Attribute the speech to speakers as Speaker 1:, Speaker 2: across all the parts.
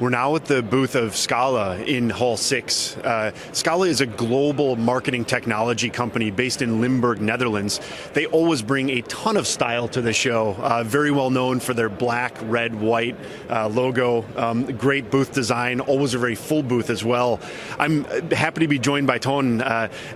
Speaker 1: We're now at the booth of Scala in Hall 6. Scala is a global marketing technology company based in Limburg, Netherlands. They always bring a ton of style to the show, very well known for their black, red, white logo, great booth design, always a very full booth as well. I'm happy to be joined by Toon,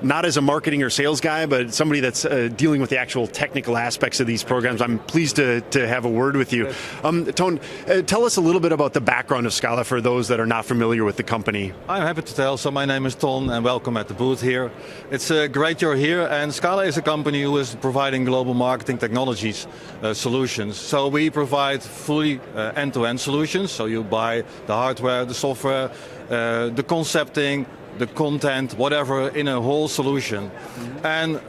Speaker 1: not as a marketing or sales guy, but somebody that's dealing with the actual technical aspects of these programs. I'm pleased to have a word with you. Toon, tell us a little bit about the background of Scala for those that are not familiar with the company.
Speaker 2: I'm happy to tell. So my name is Toon and welcome at the booth here. It's great you're here, and Scala is a company who is providing global marketing technologies solutions. So we provide fully end-to-end solutions. So you buy the hardware, the software, the concepting, the content, whatever, in a whole solution. And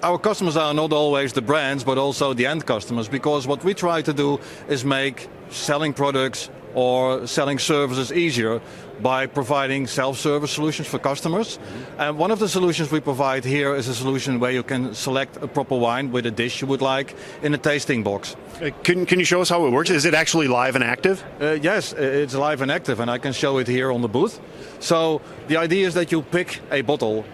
Speaker 2: our customers are not always the brands, but also the end customers, because what we try to do is make selling products or selling services easier by providing self-service solutions for customers. And one of the solutions we provide here is a solution where you can select a proper wine with a dish you would like in a tasting box.
Speaker 1: Can you show us how it works? Is it actually live and active?
Speaker 2: Yes, it's live and active, and I can show it here on the booth. So the idea is that you pick a bottle.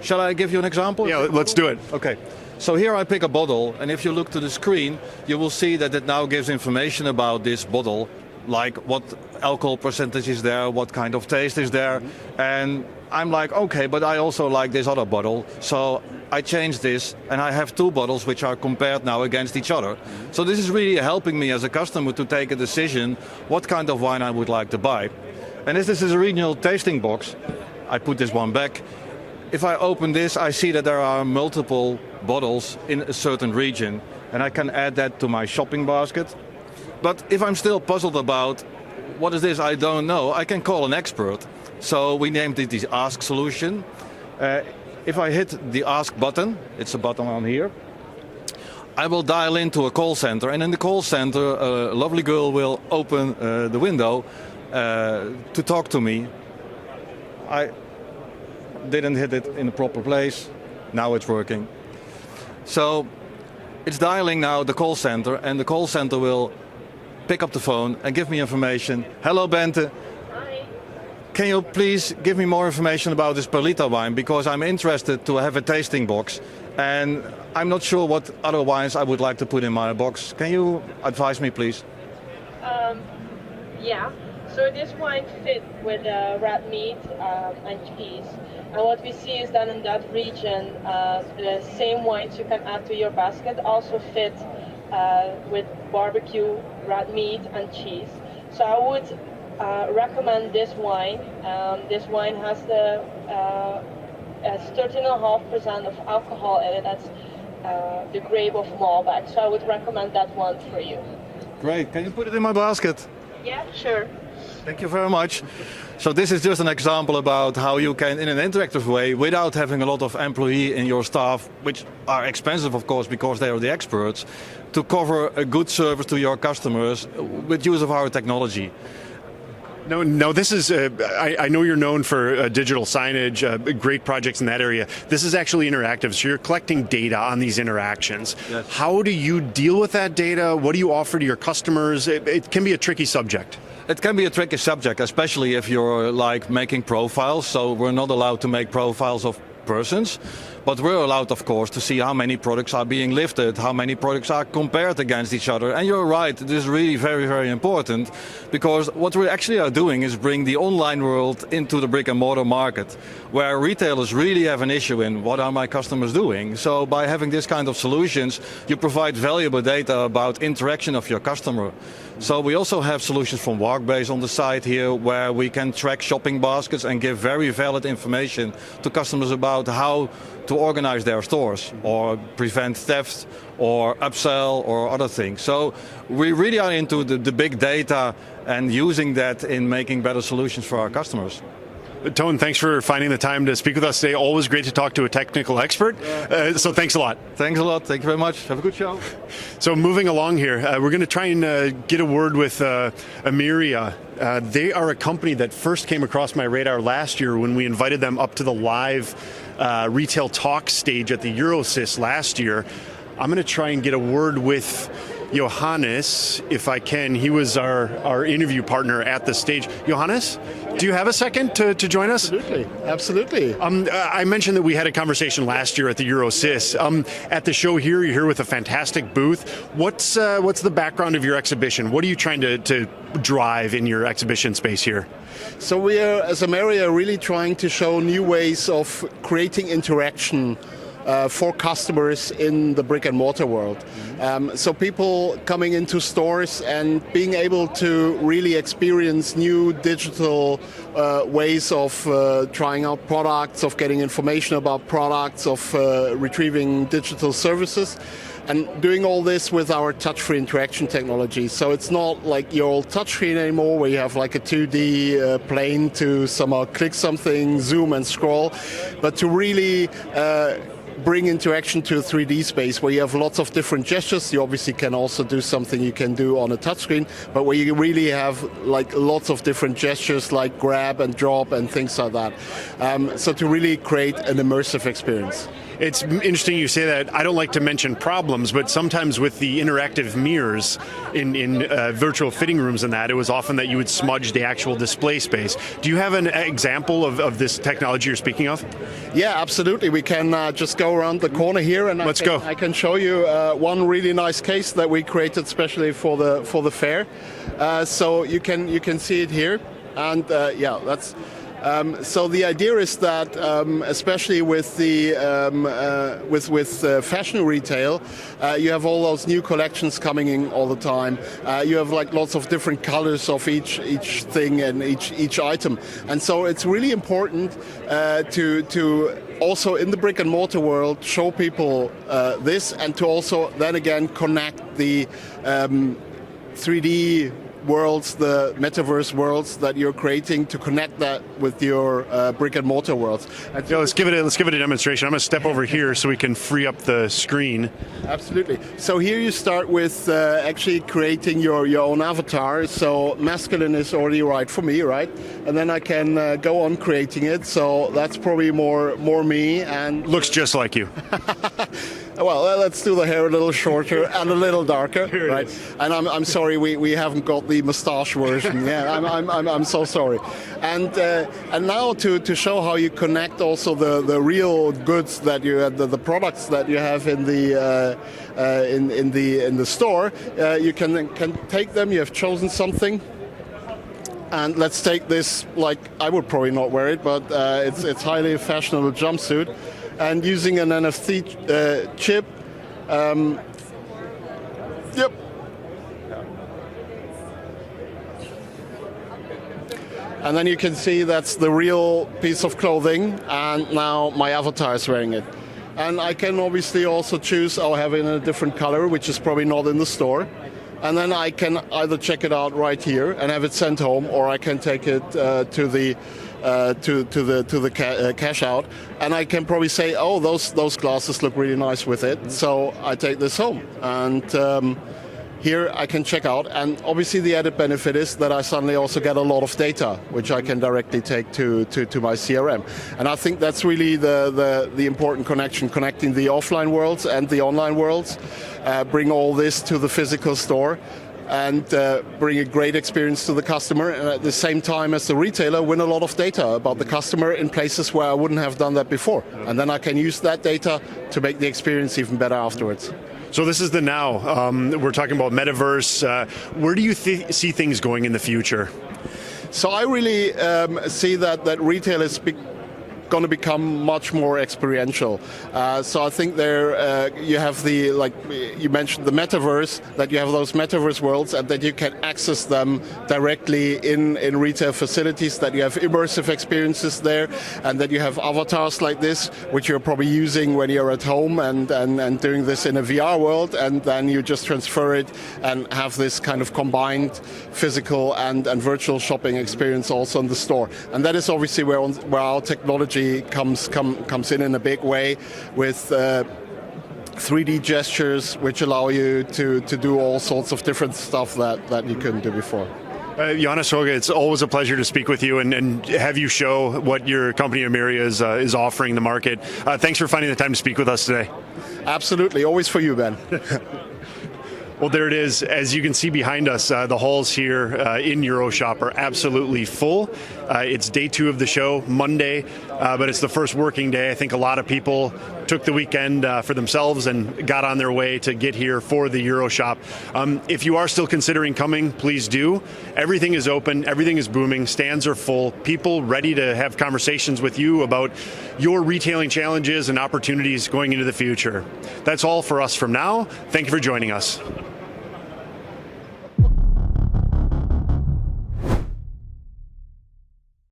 Speaker 2: Shall I give you an example?
Speaker 1: Yeah, let's do it.
Speaker 2: Okay. So here I pick a bottle, and if you look to the screen, you will see that it now gives information about this bottle, like what alcohol percentage is there, what kind of taste is there. And I'm like, okay, but I also like this other bottle. So I change this, and I have two bottles which are compared now against each other. So this is really helping me as a customer to take a decision what kind of wine I would like to buy. And this is a regional tasting box. I put this one back. If I open this, I see that there are multiple bottles in a certain region, and I can add that to my shopping basket. But if I'm still puzzled about what is this I don't know, I can call an expert. So we named it the Ask solution. If I hit the Ask button, it's a button on here, I will dial into a call center, and in the call center, a lovely girl will open the window to talk to me. I didn't hit it in the proper place. Now it's working. So it's dialing now the call center, and the call center will pick up the phone and give me information. Hello, Bente.
Speaker 3: Hi.
Speaker 2: Can you please give me more information about this Perlita wine, because I'm interested to have a tasting box and I'm not sure what other wines I would like to put in my box. Can you advise me, please?
Speaker 3: Yeah. So this wine fit with red meat and cheese. And what we see is that in that region, the same wines you can add to your basket also fit with barbecue, red meat and cheese. So I would recommend this wine. This wine has 13.5% of alcohol in it. That's the grape of Malbec. So I would recommend that one for you.
Speaker 2: Great. Can you put it in my basket?
Speaker 3: Yeah, sure.
Speaker 2: Thank you very much. So this is just an example about how you can, in an interactive way, without having a lot of employee in your staff, which are expensive, of course, because they are the experts, to cover a good service to your customers with use of our technology.
Speaker 1: No, this is, I know you're known for digital signage, great projects in that area. This is actually interactive, so you're collecting data on these interactions.
Speaker 2: Yes.
Speaker 1: How do you deal with that data? What do you offer to your customers? It can be a tricky subject.
Speaker 2: It can be a tricky subject, especially if you're like making profiles. So we're not allowed to make profiles of persons, but we're allowed, of course, to see how many products are being lifted, how many products are compared against each other. And you're right, this is really very, very important, because what we actually are doing is bring the online world into the brick and mortar market, where retailers really have an issue in what are my customers doing. So by having this kind of solutions, you provide valuable data about interaction of your customer. So we also have solutions from Workbase on the side here, where we can track shopping baskets and give very valid information to customers about how to organize their stores or prevent theft or upsell or other things. So we really are into the big data and using that in making better solutions for our customers.
Speaker 1: Toon, thanks for finding the time to speak with us today. Always great to talk to a technical expert. So thanks a lot.
Speaker 2: Thanks a lot. Thank you very much. Have a good show.
Speaker 1: So moving along here, we're going to try and get a word with Ameria. They are a company that first came across my radar last year when we invited them up to the live retail talk stage at the EuroShop last year. I'm going to try and get a word with Johannes, if I can. He was our interview partner at the stage. Johannes, do you have a second to join us?
Speaker 4: Absolutely.
Speaker 1: I mentioned that we had a conversation last year at the EuroSys. At the show here, you're here with a fantastic booth. What's the background of your exhibition? What are you trying to drive in your exhibition space here?
Speaker 4: So we are, as Ameria, really trying to show new ways of creating interaction for customers in the brick and mortar world. So people coming into stores and being able to really experience new digital ways of trying out products, of getting information about products, of retrieving digital services. And doing all this with our touch-free interaction technology. So it's not like your old touchscreen anymore, where you have like a 2D plane to somehow click something, zoom and scroll, but to really bring interaction to a 3D space where you have lots of different gestures. You obviously can also do something you can do on a touchscreen, but where you really have like lots of different gestures like grab and drop and things like that. So to really create an immersive experience.
Speaker 1: It's interesting you say that. I don't like to mention problems, but sometimes with the interactive mirrors in virtual fitting rooms and that, it was often that you would smudge the actual display space. Do you have an example of this technology you're speaking of?
Speaker 4: Yeah, absolutely. We can just go around the corner here, and
Speaker 1: Let's go.
Speaker 4: I can show you one really nice case that we created especially for the fair. So you can see it here, and yeah, that's. So the idea is that, especially with the with fashion retail, you have all those new collections coming in all the time. You have like lots of different colors of each thing and each item, and so it's really important to also in the brick and mortar world show people this, and to also then again connect the 3D worlds, the metaverse worlds that you're creating, to connect that with your brick and mortar worlds.
Speaker 1: Yeah, let's give it a demonstration. I'm going to step over here so we can free up the screen.
Speaker 4: Absolutely. So here you start with actually creating your own avatar. So masculine is already right for me, right? And then I can go on creating it. So that's probably more me, and
Speaker 1: looks just like you.
Speaker 4: Well, let's do the hair a little shorter and a little darker, right?
Speaker 1: Is.
Speaker 4: And I'm sorry we haven't got the moustache version. Yeah, I'm so sorry. And now to show how you connect also the real goods that you have, the products that you have in the store, you can take them. You have chosen something. And let's take this, like, I would probably not wear it, but it's highly fashionable jumpsuit. And using an NFC chip, yep. And then you can see that's the real piece of clothing, and now my avatar is wearing it. And I can obviously also choose, I'll have it in a different color, which is probably not in the store. And then I can either check it out right here and have it sent home, or I can take it to the cash out, and I can probably say, oh, those glasses look really nice with it, so I take this home. And here I can check out, and obviously the added benefit is that I suddenly also get a lot of data, which I can directly take to my CRM. And I think that's really the important connection, connecting the offline worlds and the online worlds, bring all this to the physical store, and bring a great experience to the customer, and at the same time as the retailer win a lot of data about the customer in places where I wouldn't have done that before. And then I can use that data to make the experience even better afterwards.
Speaker 1: So this is the now. We're talking about metaverse. Where do you see things going in the future?
Speaker 4: So I really see that retail is going to become much more experiential. So I think there you have the, like you mentioned, the metaverse, that you have those metaverse worlds and that you can access them directly in retail facilities, that you have immersive experiences there, and that you have avatars like this, which you're probably using when you're at home and doing this in a VR world, and then you just transfer it and have this kind of combined physical and virtual shopping experience also in the store. And that is obviously where our technology comes in a big way, with 3D gestures which allow you to do all sorts of different stuff that you couldn't do before.
Speaker 1: Johannes Hoge, it's always a pleasure to speak with you and have you show what your company Ameria is offering the market. Thanks for finding the time to speak with us today.
Speaker 4: Absolutely, always for you, Ben.
Speaker 1: Well, there it is. As you can see behind us, the halls here in EuroShop are absolutely full. It's day 2 of the show, Monday, but it's the first working day. I think a lot of people took the weekend for themselves and got on their way to get here for the EuroShop. If you are still considering coming, please do. Everything is open, everything is booming, stands are full, people ready to have conversations with you about your retailing challenges and opportunities going into the future. That's all for us from now. Thank you for joining us.